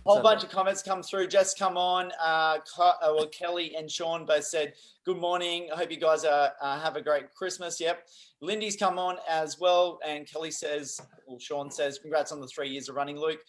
Whole bunch of comments come through. Just come on. Well, Kelly and Sean both said, good morning. I hope you guys have a great Christmas. Yep. Lindy's come on as well. And Kelly says, well, Sean says, congrats on the 3 years of running, Luke.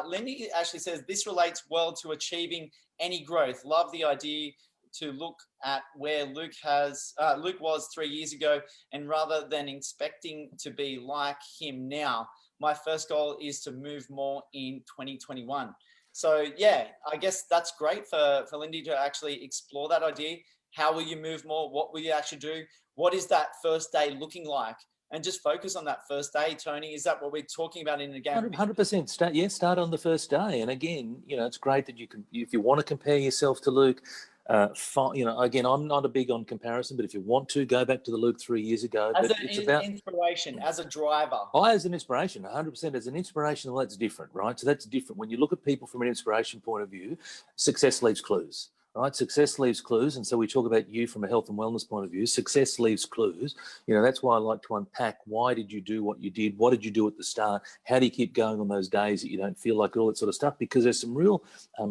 Lindy actually says, this relates well to achieving any growth. Love the idea to look at where Luke was 3 years ago, and rather than expecting to be like him now. My first goal is to move more in 2021. So yeah, I guess that's great for Lindy to actually explore that idea. How will you move more? What will you actually do? What is that first day looking like? And just focus on that first day, Tony. Is that what we're talking about in the game? 100%. Start on the first day. And again, it's great that you can, if you want to compare yourself to Luke, again, I'm not a big on comparison, but if you want to, go back to the Luke 3 years ago. As an inspiration, as a driver. As an inspiration, 100%. As an inspiration, well, that's different, right? So that's different. When you look at people from an inspiration point of view, success leaves clues. Right? Success leaves clues. And so we talk about you from a health and wellness point of view. Success leaves clues. That's why I like to unpack, why did you do what you did? What did you do at the start? How do you keep going on those days that you don't feel like it, all that sort of stuff? Because there's some real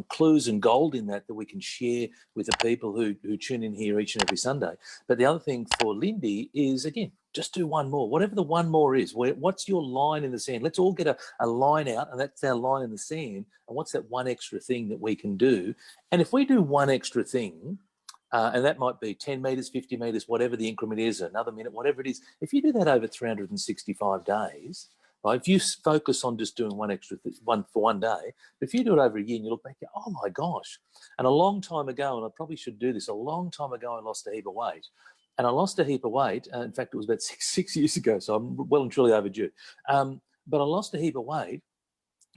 clues and gold in that we can share with the people who tune in here each and every Sunday. But the other thing for Lindy is, again, just do one more, whatever the one more is. What's your line in the sand? Let's all get a line out, and that's our line in the sand. And what's that one extra thing that we can do? And if we do one extra thing, and that might be 10 metres, 50 metres, whatever the increment is, another minute, whatever it is, if you do that over 365 days, right, if you focus on just doing one extra one for one day, if you do it over a year and you look back, oh my gosh. And a long time ago, and I probably should do this, a long time ago I lost a heap of weight. And I lost a heap of weight. In fact, it was about six years ago, so I'm well and truly overdue. But I lost a heap of weight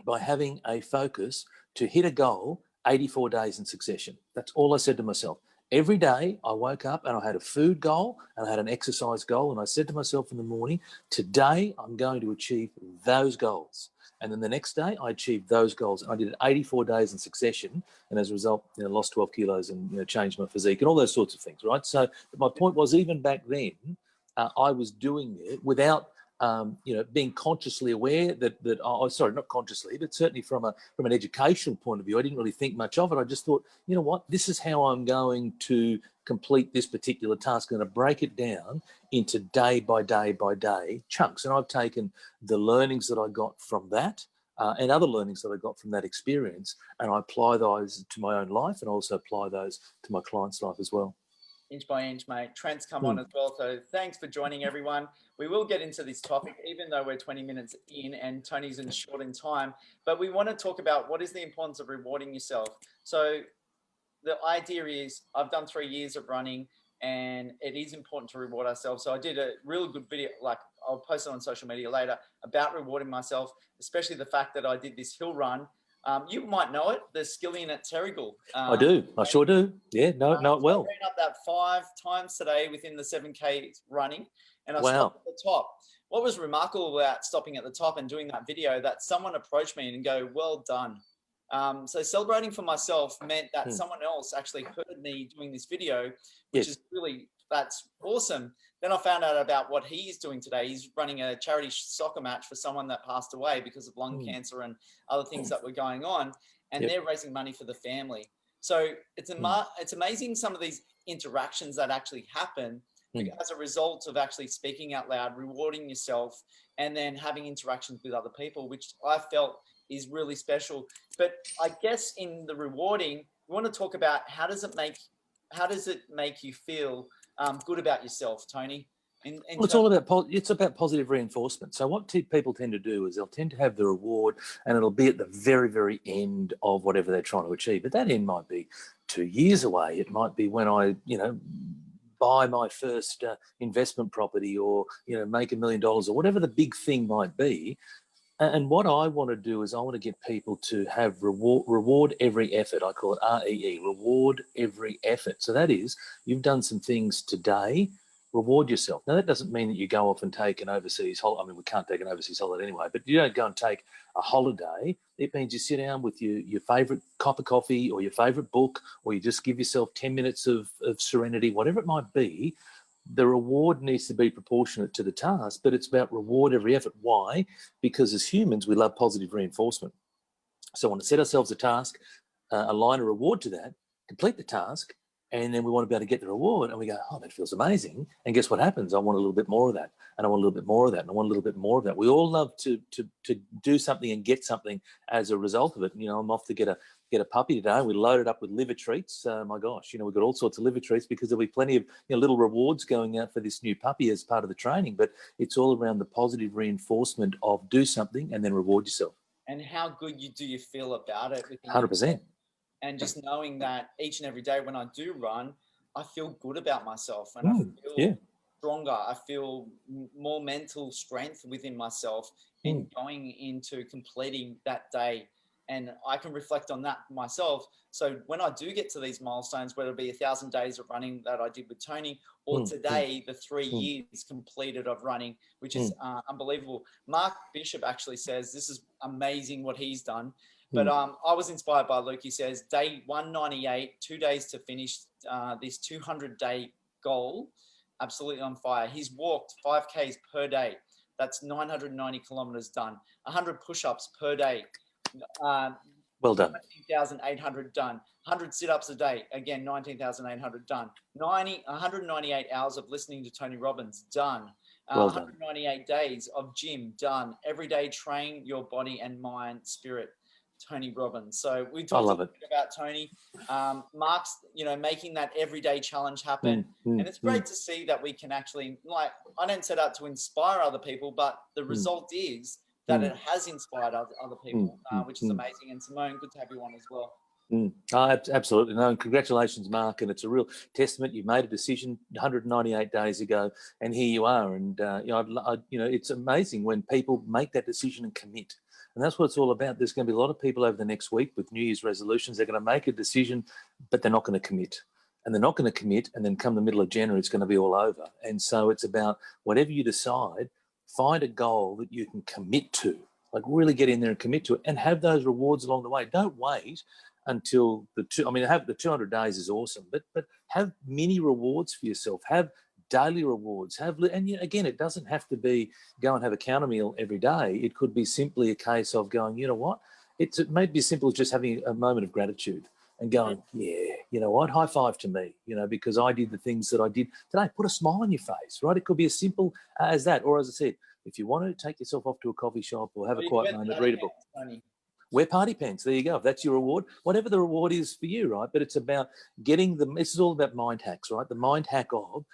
by having a focus to hit a goal 84 days in succession. That's all I said to myself. Every day I woke up and I had a food goal and I had an exercise goal, and I said to myself in the morning, today I'm going to achieve those goals. And then the next day I achieved those goals. I did it 84 days in succession, and as a result, lost 12 kilos and changed my physique and all those sorts of things, right? So my point was, even back then, I was doing it without being consciously aware sorry, not consciously, but certainly from an educational point of view, I didn't really think much of it. I just thought, you know what, this is how I'm going to complete this particular task. I'm going to break it down into day by day by day chunks. And I've taken the learnings that I got from that and other learnings that I got from that experience, and I apply those to my own life, and also apply those to my clients' life as well. Inch by inch, mate. Trent's come on as well. So thanks for joining, everyone. We will get into this topic, even though we're 20 minutes in and Tony's in short in time. But we want to talk about what is the importance of rewarding yourself. So the idea is, I've done 3 years of running, and it is important to reward ourselves. So I did a really good video, like I'll post it on social media later, about rewarding myself, especially the fact that I did this hill run. You might know it, the Skillion at Terrigal. I do. I sure do. Yeah, know it well. I ran up that 5 times today within the 7K running, and I stopped at the top. What was remarkable about stopping at the top and doing that video, that someone approached me and go, well done. So celebrating for myself meant that someone else actually heard me doing this video, which is really, that's awesome. Then I found out about what he's doing today. He's running a charity soccer match for someone that passed away because of lung cancer and other things that were going on. And they're raising money for the family. So it's amazing some of these interactions that actually happen as a result of actually speaking out loud, rewarding yourself, and then having interactions with other people, which I felt is really special. But I guess in the rewarding, we want to talk about how does it make you feel good about yourself, Tony? It's about positive reinforcement. So what people tend to do is they'll tend to have the reward, and it'll be at the very, very end of whatever they're trying to achieve. But that end might be 2 years away. It might be when I, buy my first investment property, or, make $1 million, or whatever the big thing might be. And what I want to do is I want to get people to have reward every effort. I call it REE, reward every effort. So that is, you've done some things today, reward yourself. Now, that doesn't mean that you go off and take an overseas holiday. I mean, we can't take an overseas holiday anyway, but you don't go and take a holiday. It means you sit down with your favourite cup of coffee or your favourite book, or you just give yourself 10 minutes of serenity, whatever it might be. The reward needs to be proportionate to the task, but it's about reward every effort. Why? Because as humans, we love positive reinforcement. So I want to set ourselves a task, align a reward to that, complete the task, and then we want to be able to get the reward, and we go, oh, that feels amazing. And guess what happens? I want a little bit more of that, and I want a little bit more of that, and I want a little bit more of that. We all love to do something and get something as a result of it. You know, I'm off to get a puppy today. We loaded up with liver treats. My gosh, you know, we've got all sorts of liver treats because there'll be plenty of, you know, little rewards going out for this new puppy as part of the training. But it's all around the positive reinforcement of do something and then reward yourself. And how good do you feel about it? 100%. And just knowing that each and every day when I do run, I feel good about myself, and I feel stronger. I feel more mental strength within myself in going into completing that day. And I can reflect on that myself. So when I do get to these milestones, whether it be 1,000 days of running that I did with Tony, or today, the 3 years completed of running, which is unbelievable. Mark Bishop actually says this is amazing what he's done. But I was inspired by Luke. He says day 198, 2 days to finish this 200-day goal, absolutely on fire. He's walked 5Ks per day. That's 990 kilometers done. 100 push-ups per day. Well done. 19,800 done. 100 sit-ups a day. Again, 19,800 done. 198 hours of listening to Tony Robbins done. Well done. 198 days of gym done. Every day train your body and mind, spirit. Tony Robbins. So we talked a little bit about Tony. Mark's, you know, making that everyday challenge happen. And it's great to see that we can actually, like, I don't set out to inspire other people, but the result is that it has inspired other people, which is amazing. And Simone, good to have you on as well. Oh, absolutely. No, and congratulations, Mark. And it's a real testament. You've made a decision 198 days ago, and here you are. And, you know, it's amazing when people make that decision and commit. And that's what it's all about. There's going to be a lot of people over the next week with New Year's resolutions. They're going to make a decision, but they're not going to commit. And they're not going to commit, and then come the middle of January, it's going to be all over. And so it's about whatever you decide, find a goal that you can commit to, like really get in there and commit to it, and have those rewards along the way. Don't wait until have the 200 days is awesome, but have mini rewards for yourself. Have daily rewards. Again, it doesn't have to be go and have a counter meal every day. It could be simply a case of going, you know what? It may be as simple as just having a moment of gratitude and going, yeah, you know what? High five to me, you know, because I did the things that I did today. Put a smile on your face, right? It could be as simple as that. Or as I said, if you want to take yourself off to a coffee shop or have a quiet moment, read a book. Wear party pants. There you go. If that's your reward, whatever the reward is for you, right? But it's about this is all about mind hacks, right? The mind hack of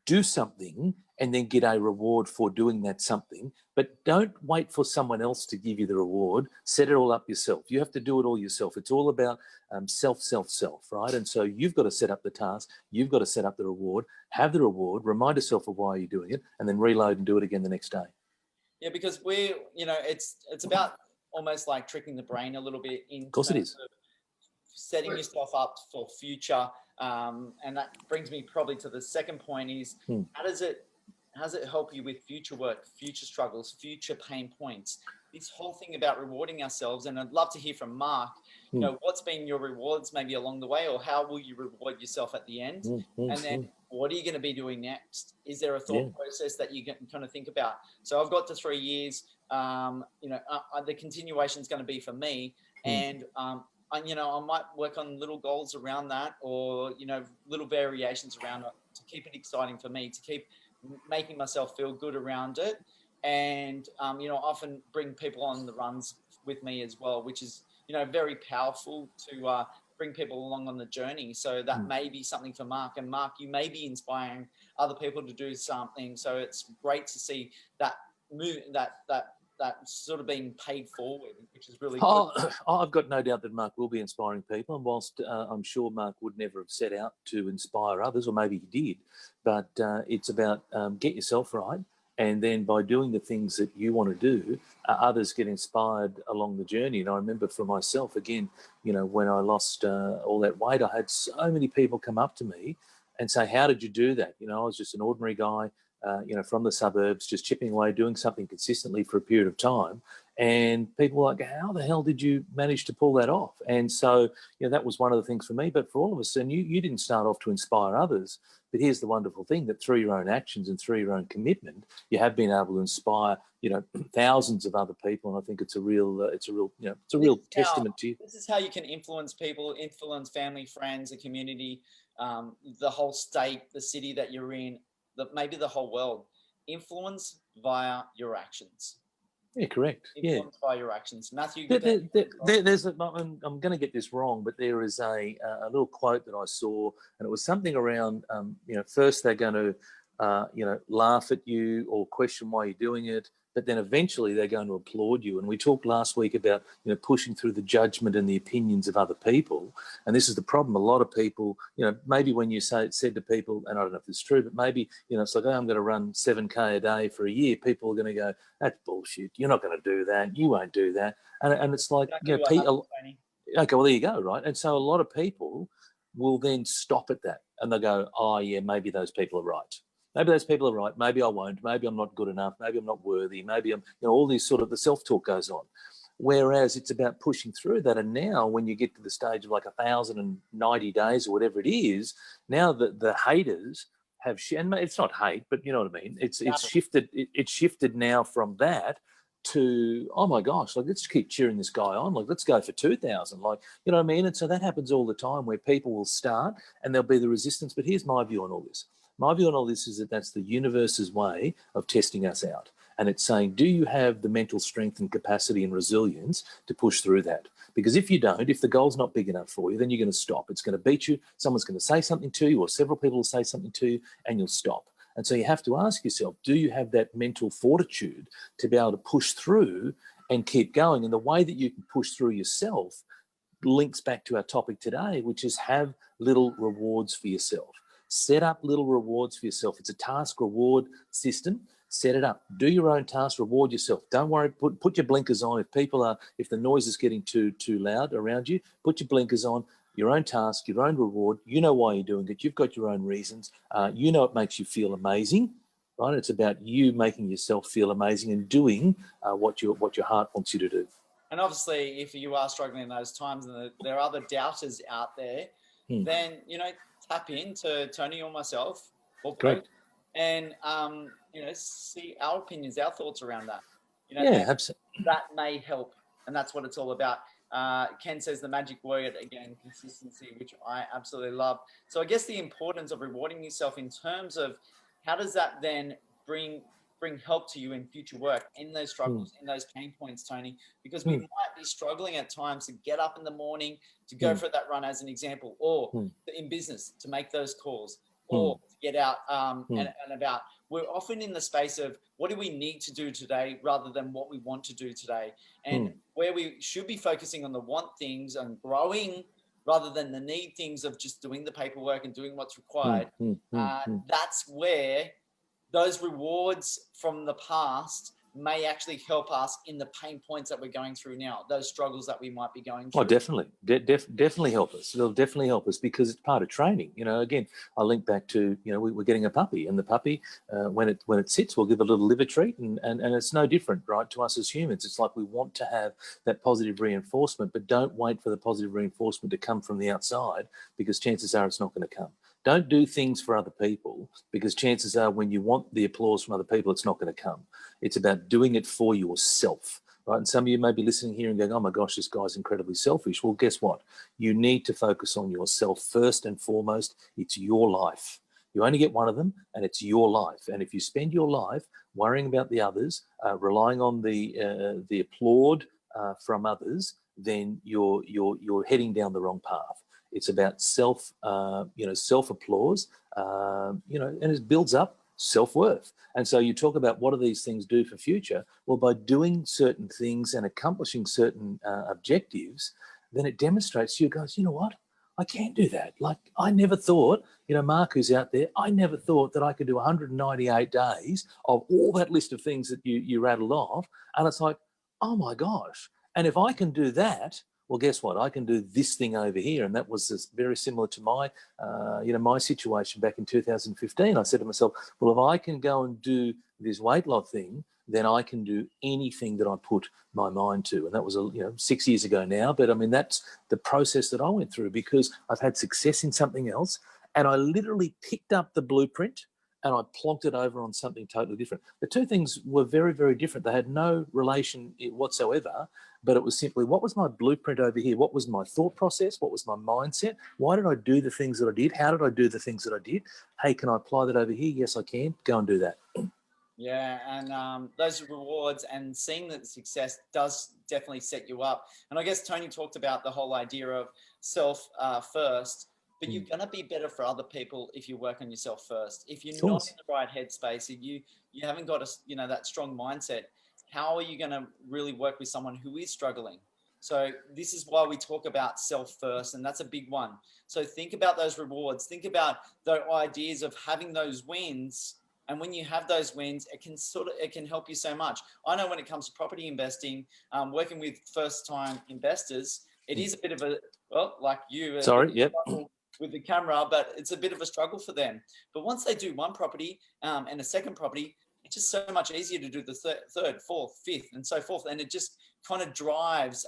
do something and then get a reward for doing that something, but don't wait for someone else to give you the reward. Set it all up yourself. You have to do it all yourself. It's all about self, right? And so you've got to set up the task. You've got to set up the reward, have the reward, remind yourself of why you're doing it, and then reload and do it again the next day. Yeah, because it's about almost like tricking the brain a little bit. Of course it is. Setting yourself up for future. And that brings me probably to the second point is how does it help you with future work, future struggles, future pain points? This whole thing about rewarding ourselves, and I'd love to hear from Mark, you know, what's been your rewards maybe along the way, or how will you reward yourself at the end? And then what are you going to be doing next? Is there a thought process that you can kind of think about? So I've got to 3 years, the continuation is going to be for me. And, I might work on little goals around that, or, you know, little variations around it to keep it exciting for me, to keep making myself feel good around it. And, often bring people on the runs with me as well, which is, you know, very powerful to bring people along on the journey. So that may be something for Mark. And Mark, you may be inspiring other people to do something. So it's great to see that move, that sort of being paid forward, which is really good. I've got no doubt that Mark will be inspiring people. And whilst I'm sure Mark would never have set out to inspire others, or maybe he did, but it's about get yourself right. And then by doing the things that you want to do, others get inspired along the journey. And I remember for myself, again, you know, when I lost all that weight, I had so many people come up to me and say, how did you do that? You know, I was just an ordinary guy, from the suburbs, just chipping away, doing something consistently for a period of time. And people were like, how the hell did you manage to pull that off? And so, you know, that was one of the things for me. But for all of us, and you didn't start off to inspire others, But here's the wonderful thing, that through your own actions and through your own commitment, you have been able to inspire, thousands of other people. And I think it's a real testament to you. This is how you can influence people, influence family, friends, a community, the whole state, the city that you're in, maybe the whole world. Influence via your actions. Yeah, correct. Influence by your actions. Matthew, I'm going to get this wrong, but there is a little quote that I saw, and it was something around, first they're going to, laugh at you or question why you're doing it, but then eventually they're going to applaud you. And we talked last week about, pushing through the judgment and the opinions of other people. And this is the problem. A lot of people, maybe when you said to people, and I don't know if it's true, but maybe, it's like, I'm going to run 7K a day for a year. People are going to go, that's bullshit. You're not going to do that. You won't do that. And it's like, people, okay, well, there you go, right? And so a lot of people will then stop at that and they'll go, oh, yeah, maybe those people are right. Maybe those people are right. Maybe I won't. Maybe I'm not good enough. Maybe I'm not worthy. Maybe I'm, all these sort of the self-talk goes on. Whereas it's about pushing through that. And now when you get to the stage of like 1,090 days or whatever it is, now the haters have, and it's not hate, but you know what I mean? It's shifted. It's shifted now from that to, oh my gosh, like let's keep cheering this guy on. Like let's go for 2,000. Like, you know what I mean? And so that happens all the time where people will start and there'll be the resistance. But here's my view on all this. My view on all this is that that's the universe's way of testing us out. And it's saying, do you have the mental strength and capacity and resilience to push through that? Because if you don't, if the goal's not big enough for you, then you're going to stop. It's going to beat you. Someone's going to say something to you or several people will say something to you and you'll stop. And so you have to ask yourself, do you have that mental fortitude to be able to push through and keep going? And the way that you can push through yourself links back to our topic today, which is have little rewards for yourself. Set up little rewards for yourself. It's a task reward system. Set it up. Do your own task. Reward yourself. Don't worry. Put your blinkers on. If the noise is getting too loud around you, put your blinkers on. Your own task, your own reward. You know why you're doing it. You've got your own reasons. You know it makes you feel amazing, right? It's about you making yourself feel amazing and doing what your heart wants you to do. And obviously, if you are struggling in those times and there are other doubters out there, then tap into Tony or myself or both, and see our opinions, our thoughts around that. Absolutely. That may help, and that's what it's all about. Ken says the magic word again, consistency, which I absolutely love. So I guess the importance of rewarding yourself in terms of how does that then bring help to you in future work, in those struggles, in those pain points, Tony, because we might be struggling at times to get up in the morning, to go for that run as an example, or in business to make those calls, or to get out and about. We're often in the space of what do we need to do today rather than what we want to do today, and where we should be focusing on the want things and growing rather than the need things of just doing the paperwork and doing what's required. That's where those rewards from the past may actually help us in the pain points that we're going through now, those struggles that we might be going through. Oh, definitely. Definitely help us. It'll definitely help us because it's part of training. Again, I link back to, we're getting a puppy, and the puppy, when it sits, we'll give a little liver treat, and it's no different, right, to us as humans. It's like we want to have that positive reinforcement, but don't wait for the positive reinforcement to come from the outside because chances are it's not going to come. Don't do things for other people because chances are when you want the applause from other people, it's not going to come. It's about doing it for yourself, right? And some of you may be listening here and going, oh my gosh, this guy's incredibly selfish. Well, guess what? You need to focus on yourself first and foremost. It's your life. You only get one of them and it's your life. And if you spend your life worrying about the others, relying on the applaud from others, then you're heading down the wrong path. It's about self-applause, and it builds up self-worth. And so you talk about what do these things do for future? Well, by doing certain things and accomplishing certain objectives, then it demonstrates to you guys, you know what? I can do that. Like I never thought, Mark who's out there, I never thought that I could do 198 days of all that list of things that you rattled off. And it's like, oh my gosh. And if I can do that, well, guess what? I can do this thing over here. And that was very similar to my, my situation back in 2015. I said to myself, well, if I can go and do this weight loss thing, then I can do anything that I put my mind to. And that was, 6 years ago now. But I mean, that's the process that I went through because I've had success in something else And I literally picked up the blueprint and I plonked it over on something totally different. The two things were very, very different. They had no relation whatsoever, but it was simply, what was my blueprint over here? What was my thought process? What was my mindset? Why did I do the things that I did? How did I do the things that I did? Hey, can I apply that over here? Yes, I can. Go and do that. Yeah, and those rewards and seeing that success does definitely set you up. And I guess Tony talked about the whole idea of self first, but you're going to be better for other people if you work on yourself first. If you're not in the right headspace, if you haven't got that strong mindset, how are you going to really work with someone who is struggling? So this is why we talk about self first, and that's a big one. So think about those rewards. Think about the ideas of having those wins. And when you have those wins, it can help you so much. I know when it comes to property investing, working with first-time investors, it is a bit of like you. Sorry, yep. With the camera, but it's a bit of a struggle for them. But once they do one property and a second property, it's just so much easier to do the third, fourth, fifth, and so forth. And it just kind of drives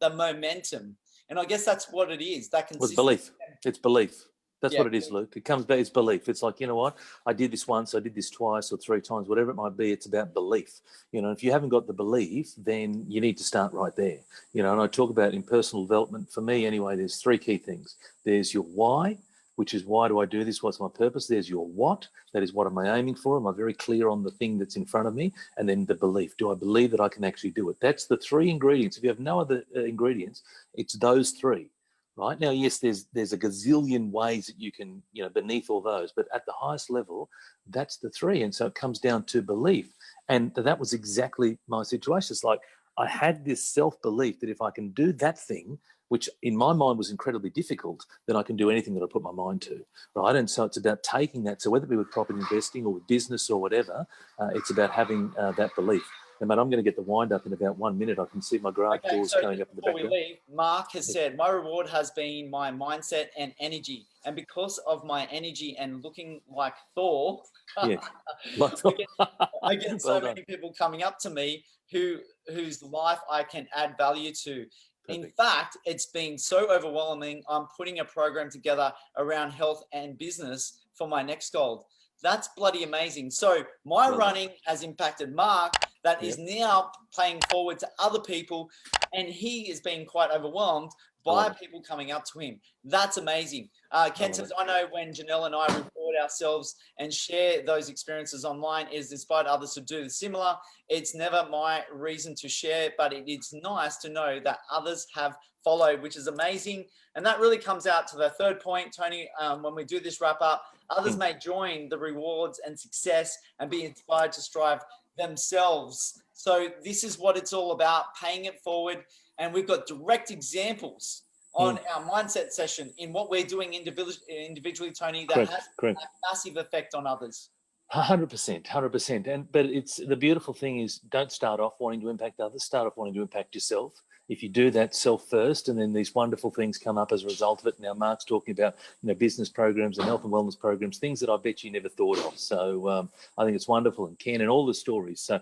the momentum. And I guess that's what it is. That consistency. Belief. It's belief. That's what it is, Luke. It comes back, it's belief. It's like, you know what? I did this once, I did this twice or three times, whatever it might be. It's about belief. You know, if you haven't got the belief, then you need to start right there. You know, and I talk about in personal development, for me anyway, there's three key things. There's your why, which is why do I do this? What's my purpose? There's your what. That is, what am I aiming for? Am I very clear on the thing that's in front of me? And then the belief. Do I believe that I can actually do it? That's the three ingredients. If you have no other ingredients, it's those three. Right now, yes, there's a gazillion ways that you can, you know, beneath all those, but at the highest level, that's the three. And so it comes down to belief. And that was exactly my situation. It's like I had this self-belief that if I can do that thing, which in my mind was incredibly difficult, then I can do anything that I put my mind to, right? And so it's about taking that. So whether it be with property investing or with business or whatever, it's about having that belief. And mate, I'm going to get the wind up in about 1 minute. I can see my garage doors going up in the background. Before we leave, Mark has said, my reward has been my mindset and energy. And because of my energy and looking like Thor, yeah. I get so many people coming up to me whose life I can add value to. Perfect. In fact, it's been so overwhelming. I'm putting a program together around health and business for my next goal. That's bloody amazing. So my running has impacted Mark. That is now playing forward to other people, and he is being quite overwhelmed by people coming up to him. That's amazing. Ken says, I know when Janelle and I record ourselves and share those experiences online, it has inspired others to do similar. It's never my reason to share, but it's nice to know that others have followed, which is amazing. And that really comes out to the third point, Tony, when we do this wrap up. Others may join the rewards and success and be inspired to strive themselves. So this is what it's all about, paying it forward. And we've got direct examples on our mindset session in what we're doing individually, Tony, that has a massive effect on others. 100%. But it's the beautiful thing is, don't start off wanting to impact others. Start off wanting to impact yourself. If you do that self first, and then these wonderful things come up as a result of it. Now, Mark's talking about, you know, business programs and health and wellness programs, things that I bet you never thought of. So I think it's wonderful, and Ken and all the stories. So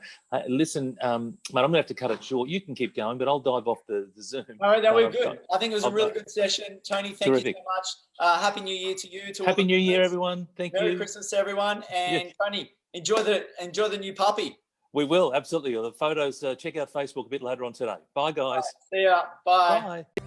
listen, mate, I'm going to have to cut it short. You can keep going, but I'll dive off the Zoom. All right, we're good. I think it was a really good session. Tony, thank you so much. Happy New Year to you. Happy New Year, everyone. Thank you. Merry Christmas to everyone. And Tony, enjoy the new puppy. We will, absolutely. The photos, check out Facebook a bit later on today. Bye, guys. Right, see ya. Bye. Bye.